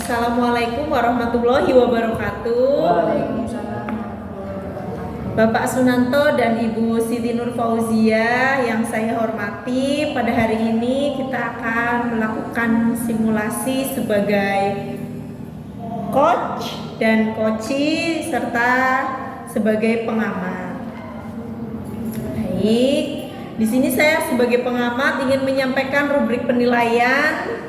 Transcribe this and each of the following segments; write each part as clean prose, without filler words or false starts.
Assalamualaikum warahmatullahi wabarakatuh. Waalaikumsalam. Bapak Sunanto dan Ibu Siti Nur Fauzia yang saya hormati, pada hari ini kita akan melakukan simulasi sebagai coach dan coachee serta sebagai pengamat. Baik, di sini saya sebagai pengamat ingin menyampaikan rubrik penilaian.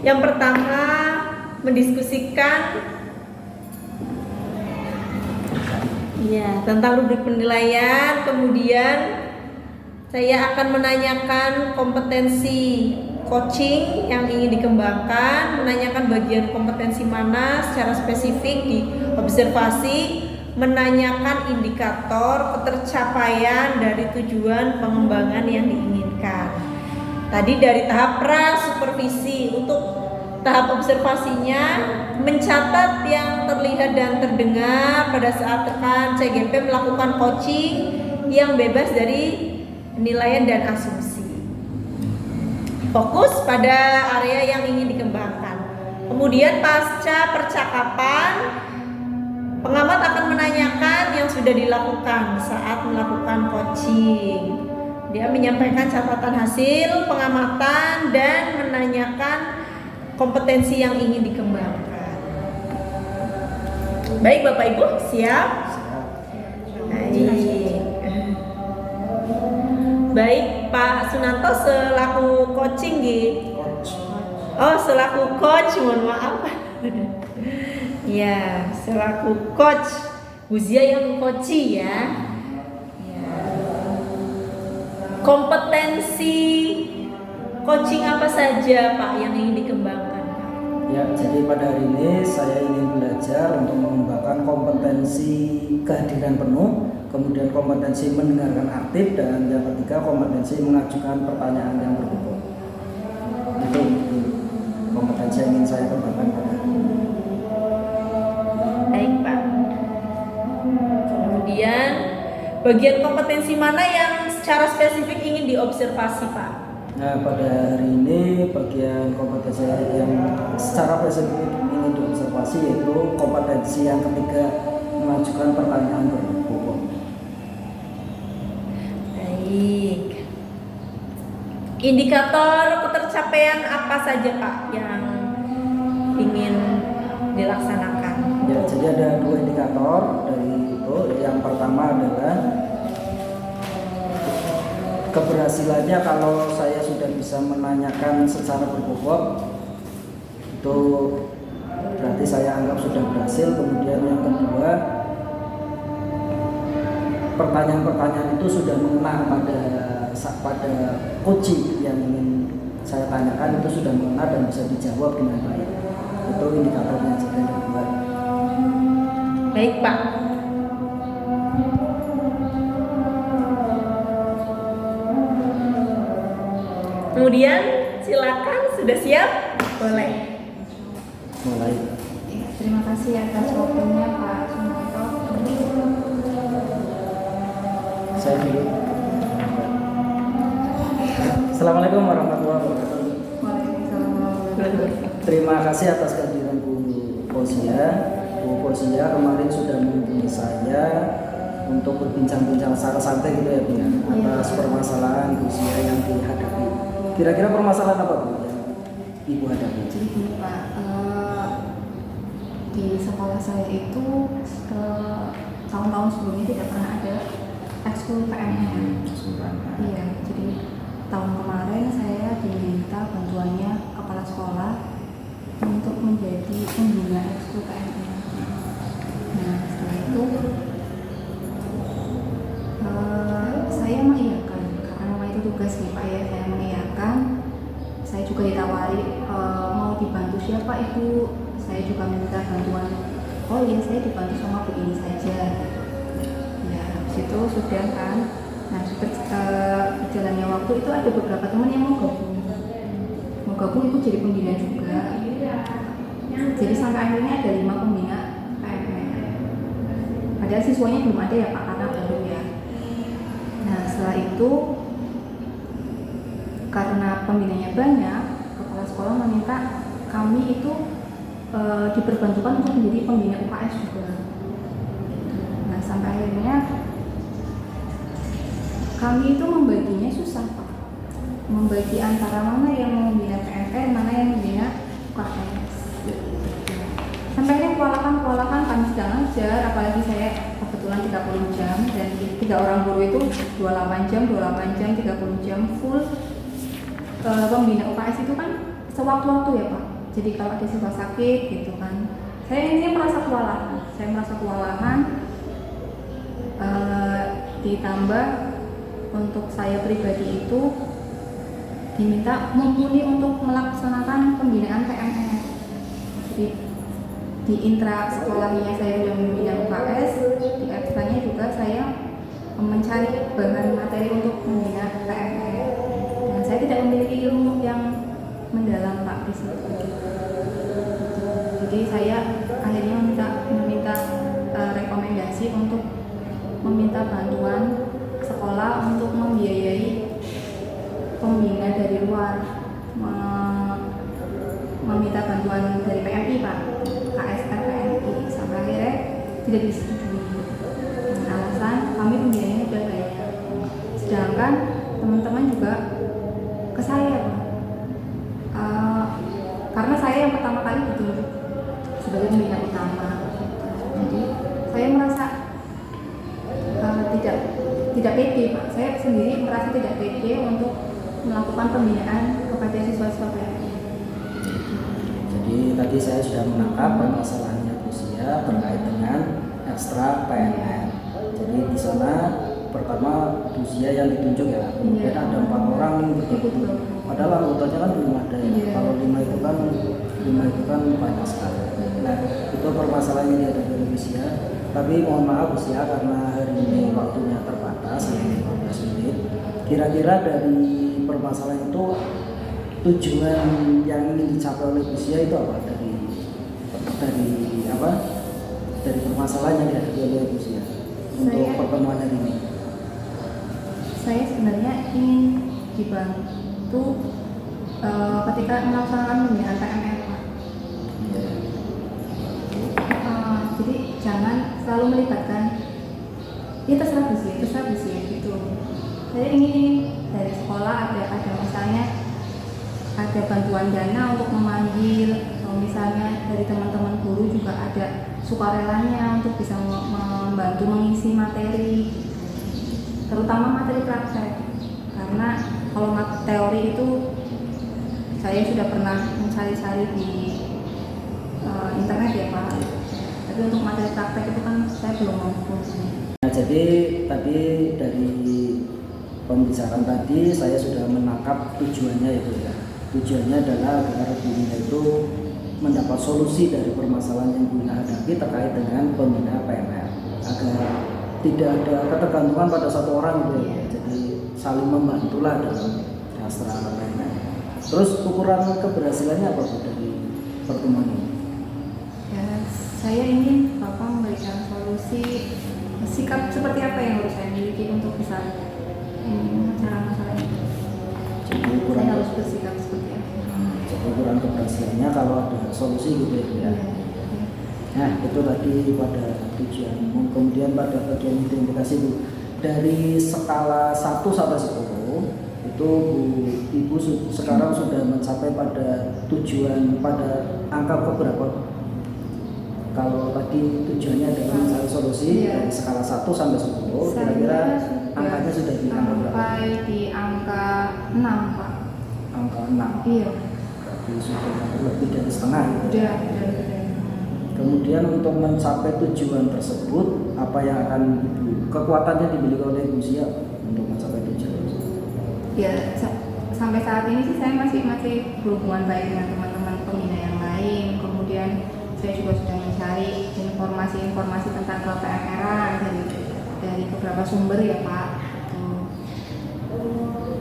Yang pertama, mendiskusikan tentang rubrik penilaian. Kemudian saya akan menanyakan kompetensi coaching yang ingin dikembangkan, menanyakan bagian kompetensi mana secara spesifik di observasi, menanyakan indikator ketercapaian dari tujuan pengembangan yang diinginkan. Tadi dari tahap pra-supervisi, untuk tahap observasinya mencatat yang terlihat dan terdengar pada saat rekan CGP melakukan coaching yang bebas dari penilaian dan asumsi. Fokus pada area yang ingin dikembangkan. Kemudian pasca percakapan, pengamat akan menanyakan yang sudah dilakukan saat melakukan coaching. Dia menyampaikan catatan hasil pengamatan dan menanyakan kompetensi yang ingin dikembangkan. Baik Bapak Ibu, siap? Baik Pak Sunanto selaku coaching selaku coach, mohon maaf. Ya, selaku coach, Buzia yang coachee ya. Kompetensi coaching apa saja Pak yang ingin dikembangkan? Ya, jadi pada hari ini saya ingin belajar untuk mengembangkan kompetensi kehadiran penuh, kemudian kompetensi mendengarkan aktif, dan yang ketiga kompetensi mengajukan pertanyaan yang berbobot. Itu kompetensi yang ingin saya kembangkan pada hari ini. Baik Pak. Kemudian bagian kompetensi mana yang secara spesifik ingin diobservasi Pak? Nah, pada hari ini bagian kompetensi yang secara spesifik ingin diobservasi yaitu kompetensi yang ketiga, mengajukan pertanyaan berbobot. Baik. Indikator ketercapaian apa saja Pak yang ingin dilaksanakan? Ya, jadi ada dua indikator dari itu. Yang pertama adalah keberhasilannya kalau saya sudah bisa menanyakan secara berbobot, itu berarti saya anggap sudah berhasil. Kemudian yang kedua, pertanyaan-pertanyaan itu sudah mengena pada coaching yang ingin saya tanyakan, itu sudah mengena dan bisa dijawab dengan baik. Itu indikatornya, jadi ada dua. Baik Pak. Kemudian silakan, sudah siap? Boleh. Mulai. Terima kasih atas waktunya Pak Sunanto. Saya dulu. Assalamualaikum warahmatullahi wabarakatuh. Waalaikumsalam. Terima kasih atas kehadiran Bu Fauzia. Bu Fauzia kemarin sudah menghubungi saya untuk berbincang-bincang secara santai gitu ya Bu, atas permasalahan usia yang dihadapi. Kira-kira permasalahan apa Bu yang Ibu hadapi? Jadi gini Pak, di sekolah saya itu tahun-tahun sebelumnya tidak pernah ada ekskul PNM. Iya, jadi tahun kemarin saya diminta bantuannya kepala sekolah untuk menjadi pembina ekskul PNM. Nah, setelah itu saya mengiyakan, karena memang itu tugas nih Pak ya, saya mengiyakan. Saya juga ditawari mau dibantu siapa Ibu, saya juga minta bantuan. Oh iya, saya dibantu sama Bu ini saja. Ya, habis itu sudah kan. Nah, berjalannya waktu itu ada beberapa teman yang mau gabung itu jadi pembina juga. Jadi sampai akhirnya ada 5 pembina PNM. Padahal siswanya belum ada ya Pak, karena baru ya. Nah, setelah itu karena pembinanya banyak, tolong meminta kami itu diperbantukan untuk menjadi pembina UKS juga. Nah sampai akhirnya kami itu membaginya susah Pak, membagi antara mana yang membina PNR, mana yang membina UKS. Sampai akhirnya kewalahan kami sedang ngajar, apalagi saya kebetulan 30 jam dan 3 orang guru itu 28 jam, 30 jam full. Pembina UKS itu kan sewaktu-waktu ya Pak. Jadi kalau ada siswa sakit gitu kan, saya ini merasa kewalahan. Ditambah untuk saya pribadi itu diminta mumpuni untuk melaksanakan pembinaan PMR. Jadi di intra sekolahnya saya sudah membina UKS, di ekstranya juga saya mencari bahan materi untuk membina PMR. Dan saya tidak memiliki ilmu yang mendalam Pak di situ. Jadi saya akhirnya meminta rekomendasi untuk meminta bantuan sekolah untuk membiayai pembina dari luar, meminta bantuan dari PMI Pak, KSR PMI, sampai akhirnya tidak disetujui. Dengan alasan kami pembinanya sudah banyak, sedangkan teman-teman juga ke saya Pak. Karena saya yang pertama kali ditunjuk sebagai pembina utama, jadi saya merasa tidak pede Pak. Saya sendiri merasa tidak pede untuk melakukan pembinaan kepada siswa-siswa PMI. Jadi tadi saya sudah menangkap permasalahannya Bu Sia terkait dengan ekstra PNR. Jadi di sana pertama Bu Sia yang ditunjuk ya, kemudian ada 4 orang yang betul-betul. Padahal anggotanya kan belum ada ya. Kalau 5 itu kan banyak sekali. Nah itu permasalahannya di ada Bu Sia. Tapi mohon maaf Bu Sia karena hari ini waktunya terbatas, hanya 15 menit. Kira-kira dari permasalahan itu tujuan yang ingin dicapai oleh Bu Sia itu apa dari permasalahan yang dihadapi oleh Bu Sia untuk pertemuan hari ini? Saya sebenarnya ingin dibantu ketika melaksanakan pembinaan PMR Pak. Jadi jangan selalu melibatkan ya terserah Bu Sia gitu. Saya ingin dari sekolah ada misalnya ada bantuan dana untuk memanggil, atau misalnya dari teman-teman guru juga ada sukarelanya untuk bisa membantu mengisi materi, terutama materi praktek. Karena kalau teori itu saya sudah pernah mencari-cari di internet ya Pak. Tapi untuk materi praktek itu kan saya belum mampu. Nah, jadi tadi dari pembicaraan tadi saya sudah menangkap tujuannya itu ya. Tujuannya adalah agar Bu Ina itu mendapat solusi dari permasalahan yang Bu Ina hadapi terkait dengan pembina PMR, agar tidak ada ketergantungan pada satu orang gitu ya. Jadi saling membantulah dalam dasar PMR. Terus ukuran keberhasilannya apa Bu dari pertemuan ini? Ya, saya ingin Bapak memberikan solusi sikap seperti apa yang harus saya miliki untuk bisa mengacara masalah ini. Jadi ukuran Saya harus bersikap seperti apa? Jadi ukuran keberhasilannya kalau ada solusi gitu ya. Nah itu tadi pada tujuan umum. Kemudian pada bagian identifikasi Bu, dari skala 1 sampai 10 itu Ibu sekarang sudah mencapai pada tujuan pada angka keberapa? Kalau tadi tujuannya adalah mencari solusi dari skala 1 sampai 10, kira-kira angkanya sudah di angka berapa? Sampai di angka 6 Pak. Angka 6. Iya. Berarti sudah lebih dari setengah gitu. Udah. Kemudian untuk mencapai tujuan tersebut, apa yang akan kekuatannya dimiliki oleh Bu Sia untuk mencapai tujuan tersebut? Ya, sampai saat ini sih saya masih berhubungan baik dengan teman-teman pembina yang lain. Kemudian saya juga sudah mencari informasi-informasi tentang PMR dari beberapa sumber ya Pak.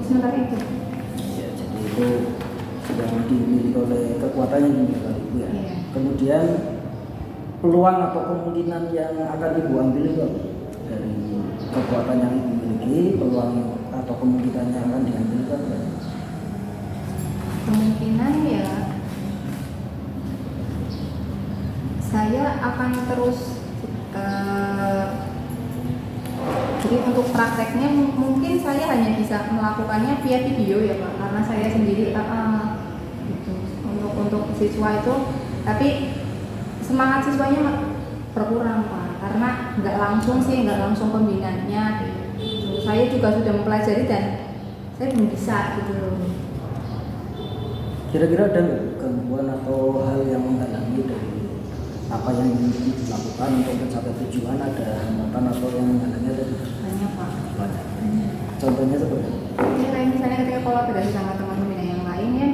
Sementara itu. Ya, jadi itu yang dimiliki oleh kekuatan yang dimiliki oleh Ibu ya. Iya. Kemudian peluang atau kemungkinan yang akan Ibu ambil itu apa? Dari kekuatan yang Ibu miliki, peluang atau kemungkinan yang akan diambil itu apa? Kemungkinan ya akan terus jadi untuk prakteknya mungkin saya hanya bisa melakukannya via video ya Pak, karena saya sendiri gitu. Untuk siswa itu, tapi semangat siswanya berkurang Pak, karena nggak langsung pembinaannya gitu. Saya juga sudah mempelajari dan saya belum bisa gitu loh. Kira-kira ada nggak gangguan atau hal yang menghalangi dari apa yang ingin dilakukan untuk mencapai tujuan? Ada hambatan atau yang menghalangi ada? Banyak Pak. Banyak. Contohnya seperti apa? Ya kayak misalnya ketika kolaborasi sama teman pembina yang lain ya,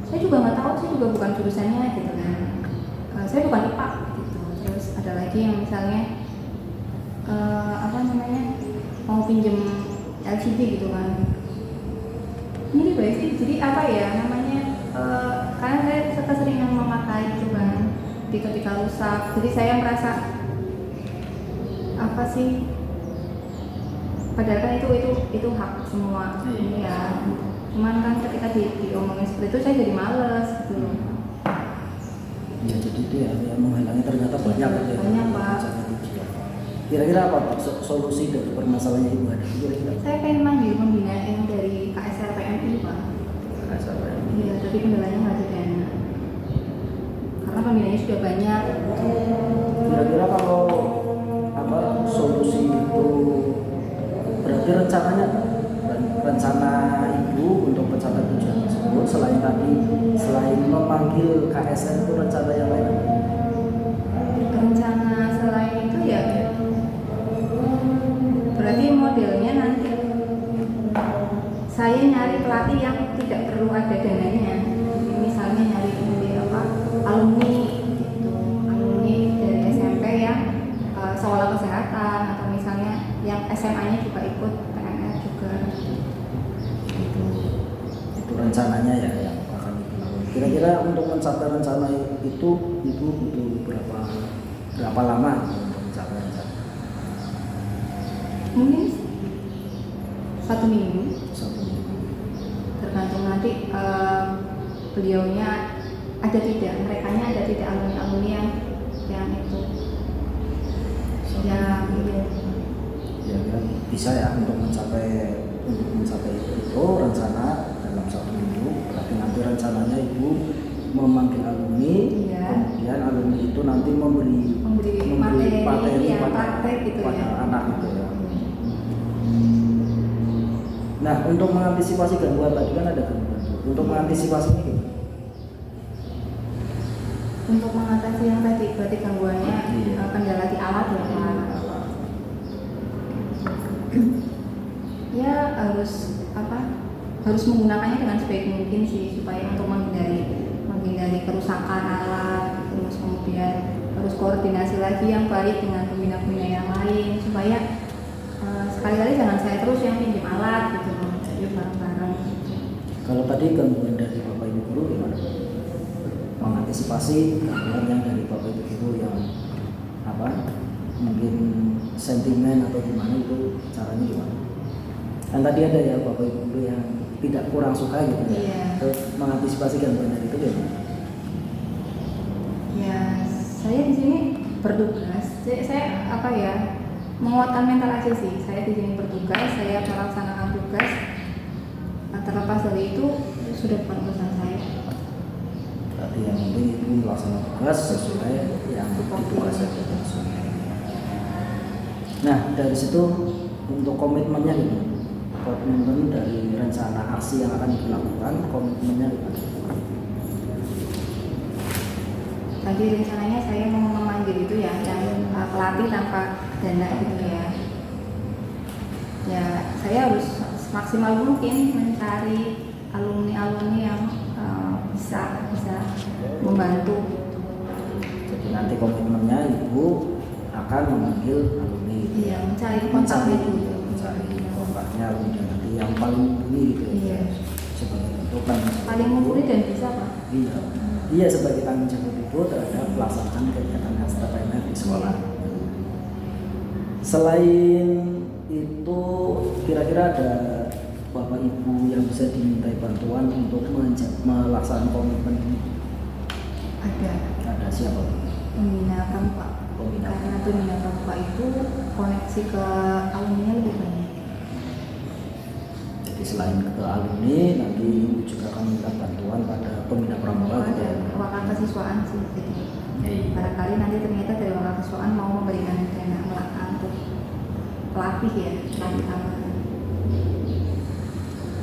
saya juga nggak tahu, saya juga bukan jurusannya gitu kan. Saya bukan IPA gitu. Terus ada lagi yang misalnya mau pinjem LCD gitu kan. Ini baik sih, jadi apa ya namanya? Karena saya keseringan memakai gitu kan, ketika rusak. Jadi saya merasa apa sih? Padahal kan itu hak semua ini ya. Cuman kan ketika diomongin seperti itu saya jadi males gitu loh. Ya jadi itu ya yang menghalangi ternyata banyak ya. Banyak Pak. Kira-kira apa Pak solusi dari permasalahan yang Ibu ada? Kira-kira? Saya pengen manggil pembina yang dari KSRPMI Pak. Iya, tapi kendalanya nggak ada dana. Karena pembinanya sudah banyak. Kira-kira kalau apa solusi itu berarti rencananya rencana Ibu untuk mencapai tujuan tersebut selain memanggil KSN itu rencana yang lain apa? Rencana selain itu ya berarti modelnya nanti saya nyari pelatih yang tidak perlu ada dananya. Misalnya nyari alumni gitu, alumni dari SMP yang sekolah kesehatan, atau misalnya yang SMA-nya juga ikut PNS juga gitu. Itu rencananya ya yang akan Ibu lakukan. Kira-kira untuk mencapai rencana itu Ibu butuh berapa lama untuk mencapai rencana? Mungkin 1 minggu, 1 minggu. tergantung nanti beliaunya ada tidak, merekanya ada tidak alumni yang itu yang Ya kan bisa ya untuk mencapai itu rencana dalam 1 minggu. Berarti nanti rencananya Ibu memanggil alumni, Iya. kemudian alumni itu nanti memberi materi praktek gitu pada ya. anak itu ya. Nah untuk mengantisipasi gangguan tadi kan ada gangguan. Untuk mengantisipasinya gimana? Untuk mengatasi yang tadi berarti gangguannya Iya. kendala di alat ya Pak. Ya harus menggunakannya dengan sebaik mungkin sih, supaya untuk menghindari kerusakan alat. Terus kemudian harus koordinasi lagi yang baik dengan pembina-pembina yang lain, supaya sekali-kali jangan saya terus yang pinjam alat gitu loh, jadi bareng-bareng. Kalau tadi gangguan dari Bapak Ibu guru gimana? Mengantisipasi gangguan yang dari Bapak Ibu guru yang mungkin sentimen atau gimana, itu caranya gimana? Kan tadi ada ya Bapak Ibu guru yang tidak kurang suka gitu ya. Iya. Terus mengantisipasi gangguan dari itu gimana? Ya, saya di sini bertugas. Saya menguatkan mental aja sih. Saya di sini bertugas, saya melaksanakan tugas. Terlepas dari itu sudah bukan urusan saya. Berarti yang penting itu melaksanakan tugas sesuai yang ditugaskan. Nah dari situ untuk komitmennya gitu, komitmen dari rencana aksi yang akan dilakukan, komitmennya gimana? Tadi rencananya saya mau memanggil itu ya, yang pelatih tanpa dana gitu ya. Ya, saya harus maksimal mungkin mencari alumni yang bisa membantu. Jadi nanti komitmennya Ibu akan memanggil alumni. Iya, mencari kontak itu. Mencari kontaknya alumni nanti yang paling mumpuni gitu ya. Iya. Sebagai bentukan. Paling mumpuni dan bisa Pak. Iya. Iya sebagai tanggung jawab Ibu terhadap pelaksanaan kegiatan STPMF di sekolah. Selain itu kira-kira ada Bapak Ibu yang bisa dimintai bantuan untuk melaksanakan komitmen ini? Ada. Ada siapa? Pembina pramuka. Karena pembina pramuka itu koneksi ke alumni lebih banyak. Jadi selain ke alumni, nanti Ibu juga akan minta bantuan pada pembina pramuka gitu ya. Wakil kesiswaan sih. Jadi barangkali nanti ternyata dari wakil kesiswaan mau memberikan dana untuk pelatih ya, pelatih tambahan.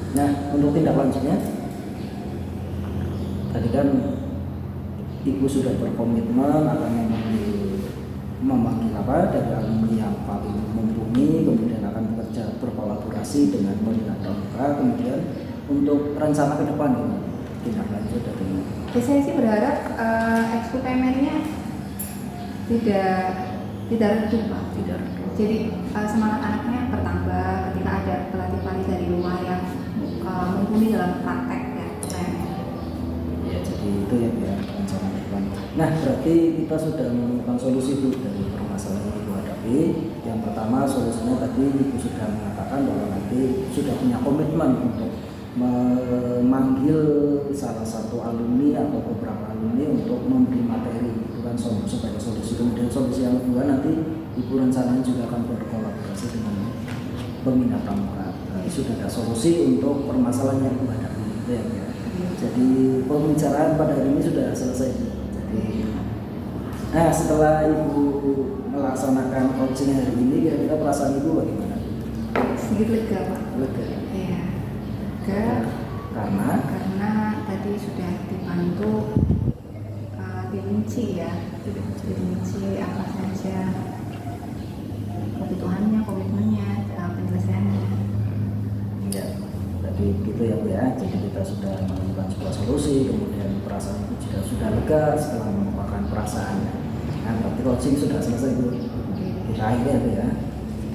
Nah, untuk tindak lanjutnya, tadi kan Ibu sudah berkomitmen akan memanggil apa dari alumni yang paling mumpuni, kemudian akan bekerja berkolaborasi dengan pembina pramuka, kemudian untuk rencana ke depan ini tindak lanjut dari ini. Ya, saya sih berharap ekskul PMN-nya tidak redup Pak. Tidak redup. Jadi semangat anaknya bertambah ketika ada pelatih-pelatih dari luar yang mumpuni dalam praktek ya PMN. Ya, jadi itu ya rencana ke depan. Nah, berarti kita sudah menemukan solusi Bu dari permasalahan yang Ibu hadapi. Yang pertama solusinya tadi Ibu sudah mengatakan bahwa nanti sudah punya komitmen untuk memanggil salah satu alumni atau beberapa alumni untuk memberi materi, itu kan sebagai solusi. Kemudian solusi yang kedua nanti Ibu rencananya juga akan berkolaborasi dengan pembina pramuka. Berarti sudah ada solusi untuk permasalahan yang Ibu hadapi itu ya. Jadi pembicaraan pada hari ini sudah selesai. Jadi, nah setelah Ibu melaksanakan coaching hari ini, kira-kira perasaan Ibu bagaimana? Sedikit lega Pak. Lega. Iya. Lega karena tadi sudah dibantu dirinci ya, dirinci apa saja kebutuhannya, komitmennya, penyelesaiannya. Ya, tadi gitu ya Bu ya. Jadi kita sudah menemukan sebuah solusi, kemudian perasaan Ibu juga sudah lega setelah melupakan perasaannya. Nah, berarti coaching sudah selesai Bu. Kita akhiri ya Bu ya.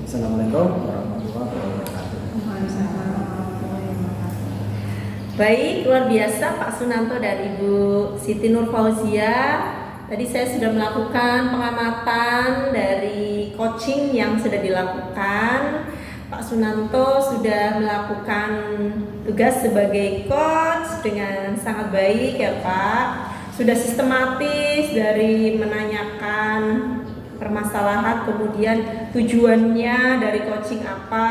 Assalamualaikum warahmatullahi wabarakatuh. Waalaikumsalam warahmatullahi wabarakatuh. Baik, luar biasa Pak Sunanto dan Ibu Siti Nur Fauzia. Tadi saya sudah melakukan pengamatan dari coaching yang sudah dilakukan. Pak Sunanto sudah melakukan tugas sebagai coach dengan sangat baik ya Pak. Sudah sistematis dari menanyakan permasalahan, kemudian tujuannya dari coaching apa,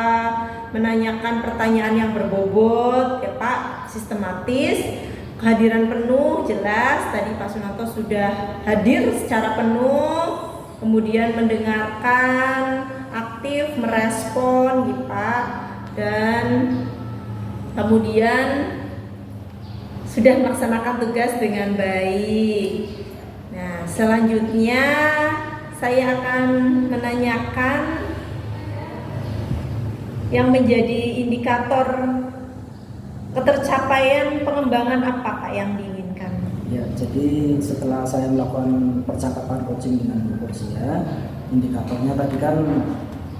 menanyakan pertanyaan yang berbobot ya Pak, sistematis. Kehadiran penuh jelas, tadi Pak Sunanto sudah hadir secara penuh, kemudian mendengarkan, aktif merespon gitu Pak, dan kemudian sudah melaksanakan tugas dengan baik. Nah, selanjutnya saya akan menanyakan yang menjadi indikator ketercapaian pengembangan apa Pak yang diinginkan? Ya, jadi setelah saya melakukan percakapan coaching dengan Bu Fauzia, indikatornya tadi kan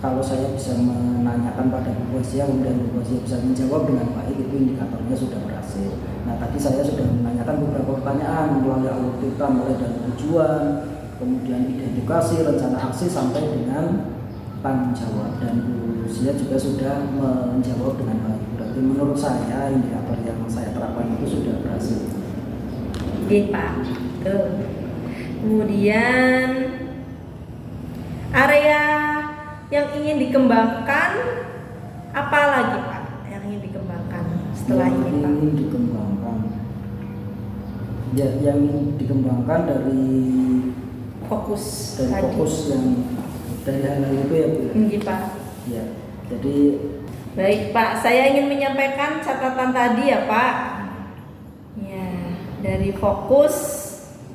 kalau saya bisa menanyakan pada Bu Fauzia, kemudian Bu Fauzia bisa menjawab dengan baik, itu indikatornya sudah berhasil. Nah, tadi saya sudah menanyakan beberapa pertanyaan melalui alur kita, mulai dari tujuan, kemudian identifikasi, rencana aksi, sampai dengan tanggung jawab, dan Bu Fauzia juga sudah menjawab dengan baik. Berarti menurut saya indikator yang saya terapkan itu sudah berhasil. Oke Pak. Tuh. Kemudian area yang ingin dikembangkan apa lagi Pak? Yang ingin dikembangkan setelah yang ini Pak? ingin dikembangkan, ya, yang ingin dikembangkan dari Fokus dari tadi. fokus yang dari hal-hal itu ya Bu. Iya Pak. Ya, jadi Baik Pak, saya ingin menyampaikan catatan tadi ya Pak. Ya, dari fokus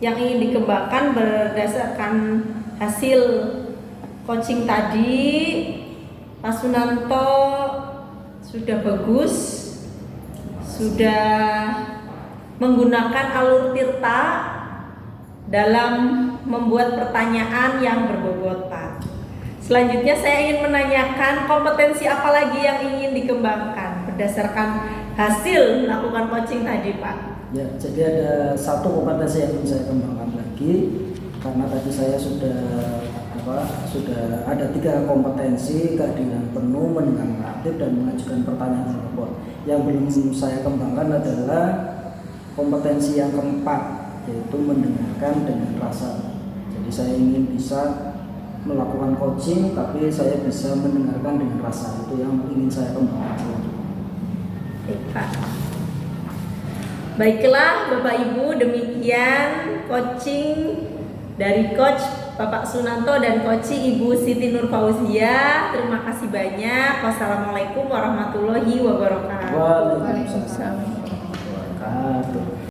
yang ingin dikembangkan berdasarkan hasil coaching tadi, Pak Sunanto sudah bagus, sudah menggunakan alur tirta dalam membuat pertanyaan yang berbobot Pak. Selanjutnya saya ingin menanyakan kompetensi apa lagi yang ingin dikembangkan berdasarkan hasil melakukan coaching tadi Pak. ya, jadi ada satu kompetensi yang ingin saya kembangkan lagi, karena tadi saya sudah ada 3 kompetensi: kehadiran penuh, mendengarkan aktif, dan mengajukan pertanyaan berbobot. Yang belum saya kembangkan adalah kompetensi yang keempat, yaitu mendengarkan dengan rasa. Jadi Jadi saya ingin bisa melakukan coaching, tapi saya bisa mendengarkan dengan rasa. Itu yang ingin saya kembangkan. Baik, Pak. Baiklah Bapak Ibu, demikian coaching dari Coach Bapak Sunanto dan Coach Ibu Siti Nur Fauzia. Terima kasih banyak. Wassalamualaikum warahmatullahi wabarakatuh. Waalaikumsalam warahmatullahi wabarakatuh.